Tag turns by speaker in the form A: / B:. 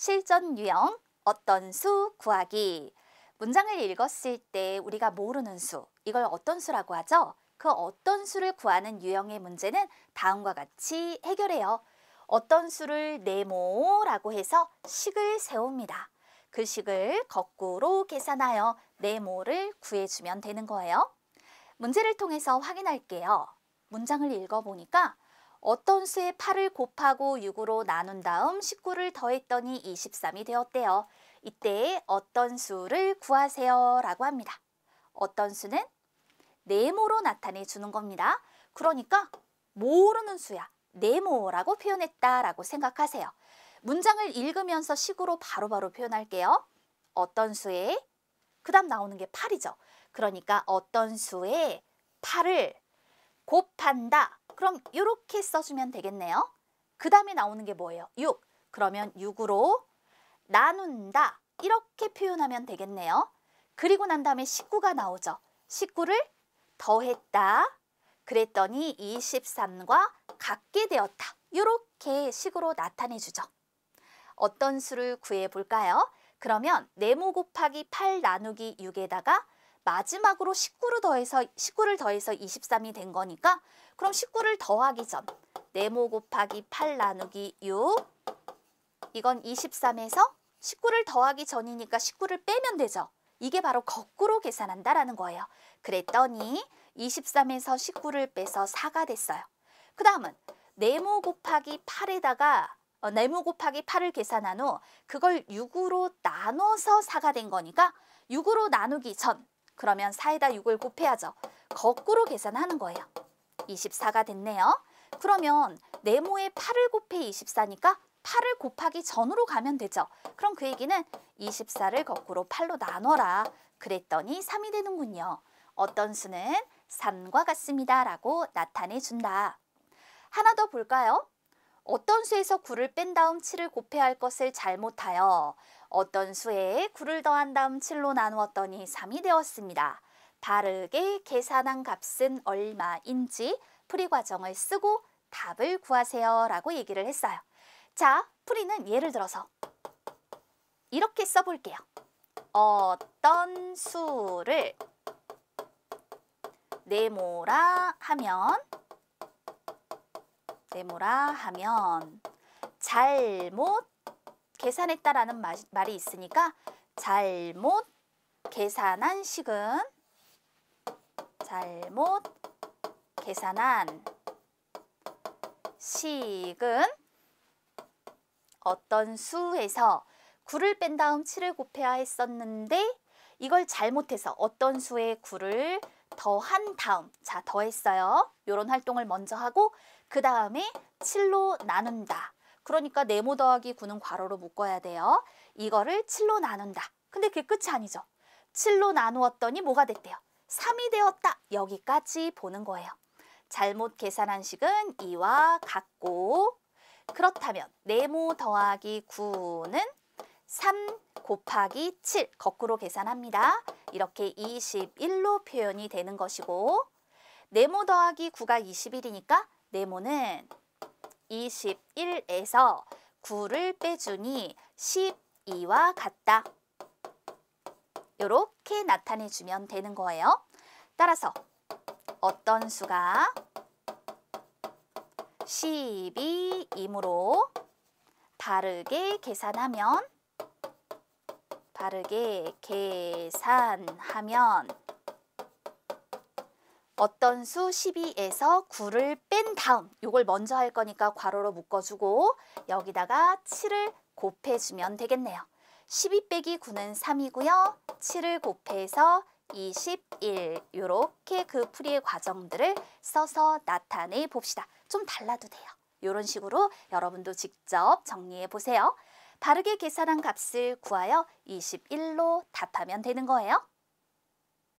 A: 실전 유형 어떤 수 구하기. 문장을 읽었을 때 우리가 모르는 수, 이걸 어떤 수라고 하죠? 그 어떤 수를 구하는 유형의 문제는 다음과 같이 해결해요. 어떤 수를 네모라고 해서 식을 세웁니다. 그 식을 거꾸로 계산하여 네모를 구해주면 되는 거예요. 문제를 통해서 확인할게요. 문장을 읽어보니까 어떤 수의 8을 곱하고 6으로 나눈 다음 19를 더했더니 23이 되었대요. 이때 어떤 수를 구하세요 라고 합니다. 어떤 수는 네모로 나타내 주는 겁니다. 그러니까 모르는 수야, 네모라고 표현했다라고 생각하세요. 문장을 읽으면서 식으로 바로바로 표현할게요. 어떤 수에, 그 다음 나오는 게 8이죠. 그러니까 어떤 수에 8을 곱한다. 그럼 이렇게 써주면 되겠네요. 그 다음에 나오는 게 뭐예요? 6. 그러면 6으로 나눈다. 이렇게 표현하면 되겠네요. 그리고 난 다음에 19가 나오죠. 19를 더했다. 그랬더니 23과 같게 되었다. 이렇게 식으로 나타내주죠. 어떤 수를 구해볼까요? 그러면 네모 곱하기 8 나누기 6에다가 마지막으로 19를 더해서 23이 된 거니까 그럼 19를 더하기 전 네모 곱하기 8 나누기 6 이건 23에서 19를 더하기 전이니까 19를 빼면 되죠. 이게 바로 거꾸로 계산한다라는 거예요. 그랬더니 23에서 19를 빼서 4가 됐어요. 그 다음은 네모 곱하기 8에다가 네모 곱하기 8을 계산한 후 그걸 6으로 나눠서 4가 된 거니까 6으로 나누기 전 그러면 4에다 6을 곱해야죠. 거꾸로 계산하는 거예요. 24가 됐네요. 그러면 네모에 8을 곱해 24니까 8을 곱하기 전으로 가면 되죠. 그럼 그 얘기는 24를 거꾸로 8로 나눠라. 그랬더니 3이 되는군요. 어떤 수는 3과 같습니다. 라고 나타내준다. 하나 더 볼까요? 어떤 수에서 9를 뺀 다음 7을 곱해야 할 것을 잘못하여 어떤 수에 9를 더한 다음 7로 나누었더니 3이 되었습니다. 바르게 계산한 값은 얼마인지 풀이 과정을 쓰고 답을 구하세요 라고 얘기를 했어요. 자, 풀이는 예를 들어서 이렇게 써볼게요. 어떤 수를 네모라 하면 잘못 계산했다라는 말이 있으니까 잘못 계산한 식은 어떤 수에서 9를 뺀 다음 7을 곱해야 했었는데 이걸 잘못해서 어떤 수에 9를 더한 다음, 자 더했어요. 이런 활동을 먼저 하고 그 다음에 7로 나눈다. 그러니까 네모 더하기 9는 괄호로 묶어야 돼요. 이거를 7로 나눈다. 근데 그게 끝이 아니죠. 7로 나누었더니 뭐가 됐대요? 3이 되었다. 여기까지 보는 거예요. 잘못 계산한 식은 이와 같고 그렇다면 네모 더하기 9는 3 곱하기 7 거꾸로 계산합니다. 이렇게 21로 표현이 되는 것이고 네모 더하기 9가 21이니까 네모는 21에서 9를 빼주니 12와 같다. 이렇게 나타내주면 되는 거예요. 따라서 어떤 수가 12이므로 바르게 계산하면 어떤 수 12에서 9를 뺀 다음 이걸 먼저 할 거니까 괄호로 묶어주고 여기다가 7을 곱해주면 되겠네요. 12 빼기 9는 3이고요. 7을 곱해서 21 이렇게 그 풀이의 과정들을 써서 나타내 봅시다. 좀 달라도 돼요. 이런 식으로 여러분도 직접 정리해 보세요. 바르게 계산한 값을 구하여 21로 답하면 되는 거예요.